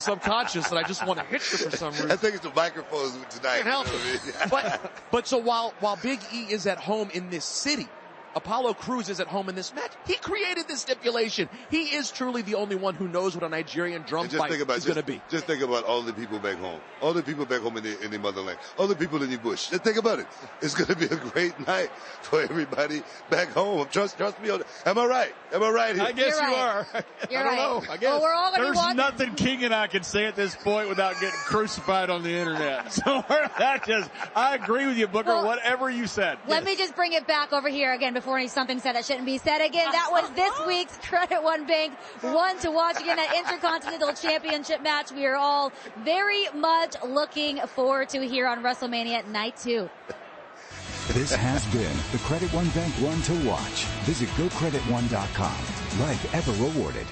subconscious that I just want to hit you for some reason. I think it's the microphones tonight. Can't help it. But so while Big E is at home in this city, Apollo Crews is at home in this match. He created this stipulation. He is truly the only one who knows what a Nigerian drum fight is going to be. Just think about all the people back home. All the people back home in the motherland. All the people in the bush. Just think about it. It's going to be a great night for everybody back home. Trust me on it. Am I right? Am I right here? I guess you are. You're I don't know. I guess. Well, we're all going to There's nothing King and I can say at this point without getting crucified on the internet. So I agree with you, Booker, well, whatever you said. Let me just bring it back over here again before something said that shouldn't be said again. That was this week's Credit One Bank one to watch again, that Intercontinental Championship match. We are all very much looking forward to here on WrestleMania Night 2. This has been the Credit One Bank one to watch. Visit GoCreditOne.com. Like ever rewarded.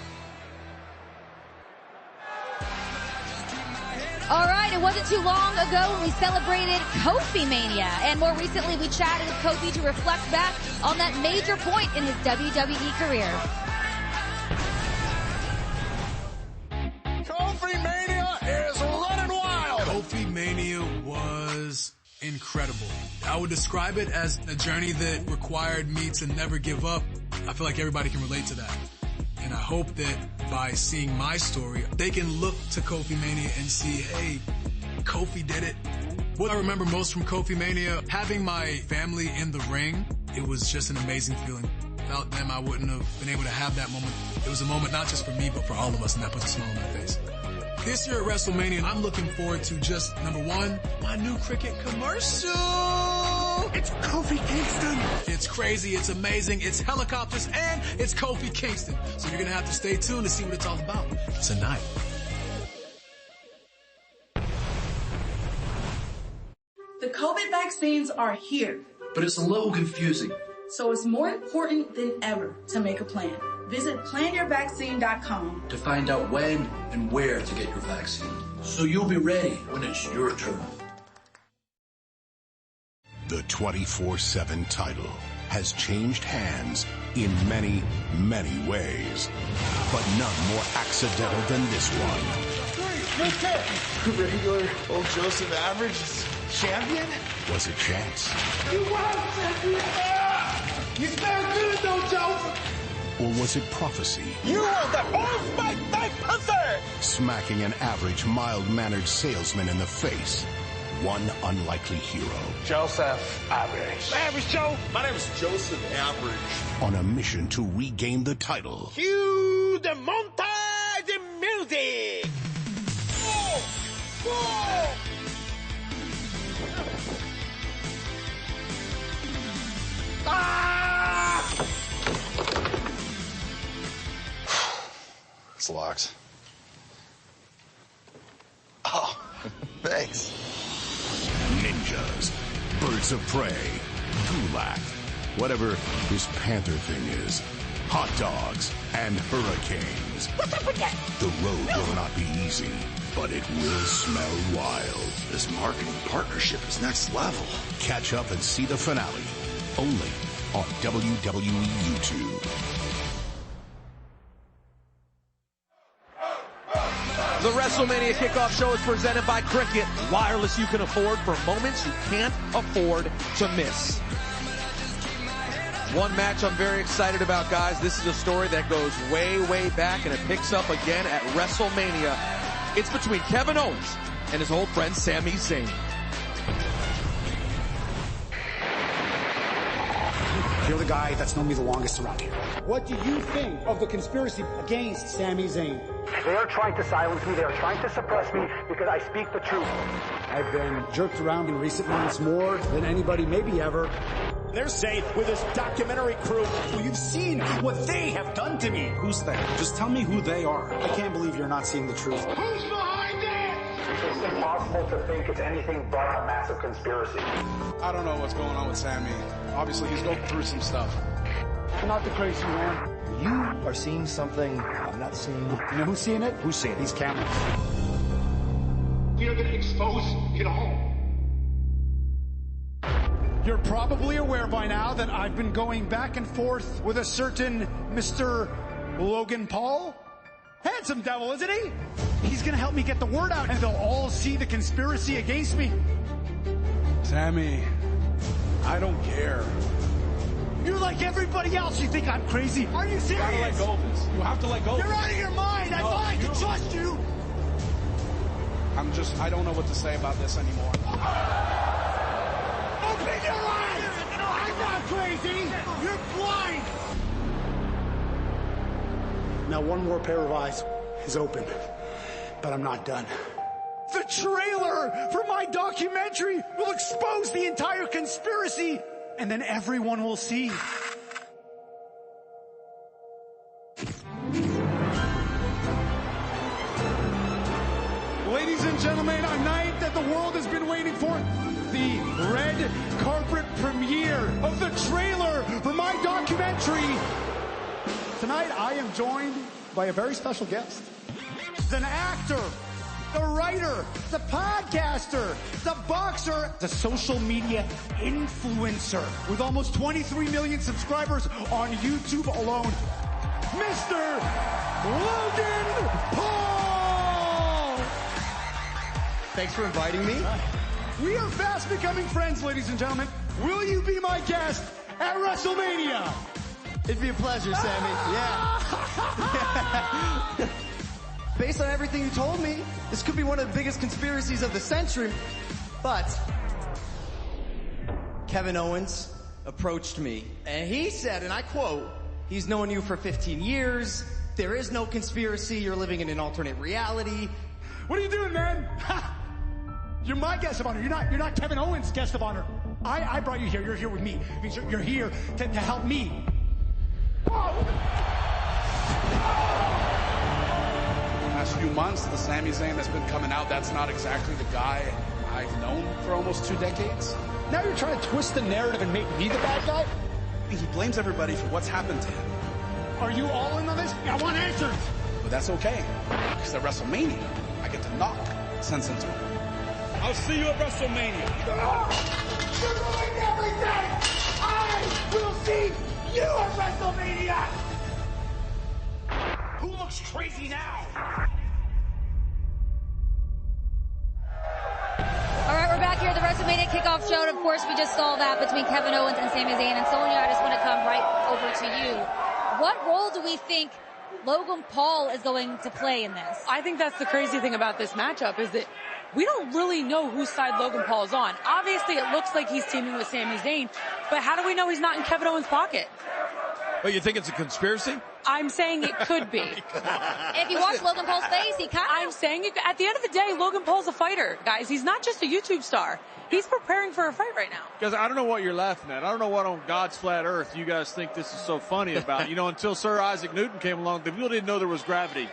All right, it wasn't too long ago when we celebrated Kofi Mania, and more recently we chatted with Kofi to reflect back on that major point in his WWE career. Kofi Mania is running wild! Kofi Mania was incredible. I would describe it as a journey that required me to never give up. I feel like everybody can relate to that. And I hope that by seeing my story, they can look to Kofi Mania and see, hey, Kofi did it. What I remember most from Kofi Mania, having my family in the ring, it was just an amazing feeling. Without them, I wouldn't have been able to have that moment. It was a moment not just for me, but for all of us, and that puts a smile on my face. This year at WrestleMania, I'm looking forward to just, number one, my new cricket commercial. It's Kofi Kingston. It's crazy, it's amazing, it's helicopters, and it's Kofi Kingston. So you're going to have to stay tuned to see what it's all about tonight. The COVID vaccines are here. But it's a little confusing. So it's more important than ever to make a plan. Visit planyourvaccine.com to find out when and where to get your vaccine. So you'll be ready when it's your turn. The 24/7 title has changed hands in many, many ways. But none more accidental than this one. Regular old Joseph Average champion? Was a chance. You want champion? You smell good though, Joseph. Or was it prophecy? You are the Horseback Panther! Smacking an average, mild-mannered salesman in the face. One unlikely hero. Joseph Average. Average Joe. My name is Joseph Average. On a mission to regain the title. Cue the montage the music! Whoa! Whoa! Ah! It's locked. Oh, thanks. Ninjas, birds of prey, gulak, whatever his panther thing is, hot dogs, and hurricanes. What's up with that? The road will not be easy, but it will smell wild. This marketing partnership is next level. Catch up and see the finale, only on WWE YouTube. The WrestleMania kickoff show is presented by Cricket, wireless you can afford for moments you can't afford to miss. One match I'm very excited about, guys. This is a story that goes way, way back, and it picks up again at WrestleMania. It's between Kevin Owens and his old friend Sami Zayn. You're the guy that's known me the longest around here. What do you think of the conspiracy against Sami Zayn? They are trying to silence me. They are trying to suppress me because I speak the truth. I've been jerked around in recent months more than anybody maybe ever. They're saying with this documentary crew, well, you've seen what they have done to me. Who's they? Just tell me who they are. I can't believe you're not seeing the truth. Who's behind it? It's impossible to think it's anything but a massive conspiracy. I don't know what's going on with Sami. Obviously, he's going through some stuff. I'm not the crazy one. You are seeing something I'm not seeing. You know who's seeing it? Who's seeing it? These cameras. You're going to expose it all. You're probably aware by now that I've been going back and forth with a certain Mr. Logan Paul. Handsome devil, isn't he? He's gonna help me get the word out, and they'll all see the conspiracy against me. Sammy, I don't care. You're like everybody else. You think I'm crazy? Are you serious? You gotta let go of this. You have to let go of this. You're out of your mind. I thought I could trust you. I don't know what to say about this anymore. Open your eyes! I'm not crazy! You're blind! Now one more pair of eyes is open, but I'm not done. The trailer for my documentary will expose the entire conspiracy, and then everyone will see. Ladies and gentlemen, a night that the world has been waiting for. The red carpet premiere of the trailer for my documentary. Tonight, I am joined by a very special guest. An actor, the writer, the podcaster, the boxer, the social media influencer with almost 23 million subscribers on YouTube alone. Mr. Logan Paul! Thanks for inviting me. We are fast becoming friends, ladies and gentlemen. Will you be my guest at WrestleMania? It'd be a pleasure, Sammy. Yeah. Based on everything you told me, this could be one of the biggest conspiracies of the century. But Kevin Owens approached me, and he said, and I quote, he's known you for 15 years. There is no conspiracy. You're living in an alternate reality. What are you doing, man? You're my guest of honor. You're not Kevin Owens' guest of honor. I brought you here. You're here with me. It means you're here to help me. Last few months, the Sami Zayn that's been coming out, that's not exactly the guy I've known for almost 2 decades. Now you're trying to twist the narrative and make me the bad guy? He blames everybody for what's happened to him. Are you all in on this? I want answers. But that's okay, because at WrestleMania, I get to knock sense into him. I'll see you at WrestleMania. You're ruining everything! I will see you at WrestleMania! Who looks crazy now? All right, we're back here at the WrestleMania kickoff show, and of course, we just saw that between Kevin Owens and Sami Zayn. And Sonya, I just want to come right over to you. What role do we think Logan Paul is going to play in this? I think that's the crazy thing about this matchup is that we don't really know whose side Logan Paul is on. Obviously, it looks like he's teaming with Sami Zayn, but how do we know he's not in Kevin Owens' pocket? Well, you think it's a conspiracy? I'm saying it could be. If you watch Logan Paul's face, I'm saying it, at the end of the day, Logan Paul's a fighter, guys. He's not just a YouTube star. He's preparing for a fight right now. Because I don't know what you're laughing at. I don't know what on God's flat earth you guys think this is so funny about. You know, until Sir Isaac Newton came along, the people didn't know there was gravity.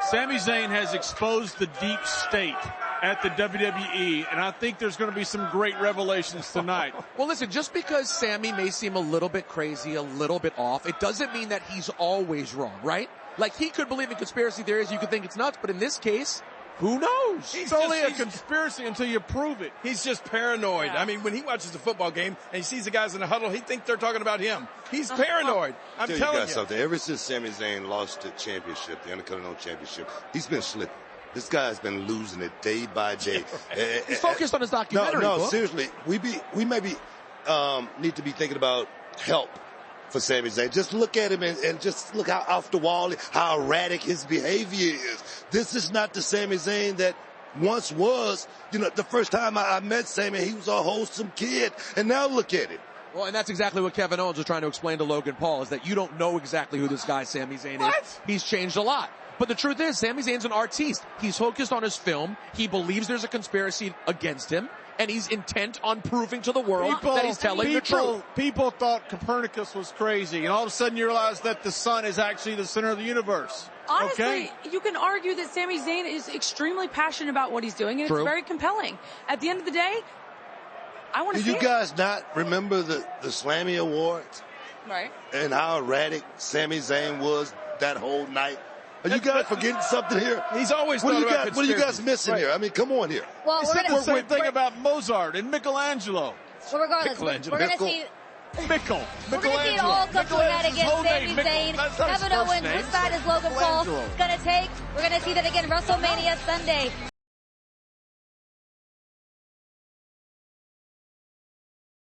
Sami Zayn has exposed the deep state at the WWE, and I think there's going to be some great revelations tonight. Well, listen, just because Sammy may seem a little bit crazy, a little bit off, it doesn't mean that he's always wrong, right? Like, he could believe in conspiracy theories, you could think it's nuts, but in this case, who knows? It's only a conspiracy until you prove it. He's just paranoid. Yeah. I mean, when he watches a football game and he sees the guys in the huddle, he thinks they're talking about him. He's paranoid. I'm telling you. Something. Ever since Sami Zayn lost the championship, the Intercontinental Championship, he's been slipping. This guy's been losing it day by day. He's focused on his documentary. No, seriously. We maybe need to be thinking about help for Sami Zayn. Just look at him and just look how off the wall, how erratic his behavior is. This is not the Sami Zayn that once was. You know, the first time I met Sami, he was a wholesome kid, and now look at him. Well, and that's exactly what Kevin Owens was trying to explain to Logan Paul, is that you don't know exactly who this guy Sami Zayn is. He's changed a lot. But the truth is, Sami Zayn's an artiste. He's focused on his film. He believes there's a conspiracy against him, and he's intent on proving to the world that he's telling the truth. People thought Copernicus was crazy, and all of a sudden you realize that the sun is actually the center of the universe. Honestly, you can argue that Sami Zayn is extremely passionate about what he's doing, and it's very compelling. At the end of the day, I want to see Do you guys not remember the Slammy Awards? Right. And how erratic Sami Zayn was that whole night? Are you guys forgetting something here? He's always what about are you guys missing here? I mean, come on here. Well, he said the same thing about Mozart and Michelangelo. Well, regardless, we're going to see Mickle. We're going to see it all come to a head against Sami Zayn, Kevin Owens. Which side is Logan Paul going to take? We're going to see that again WrestleMania Sunday.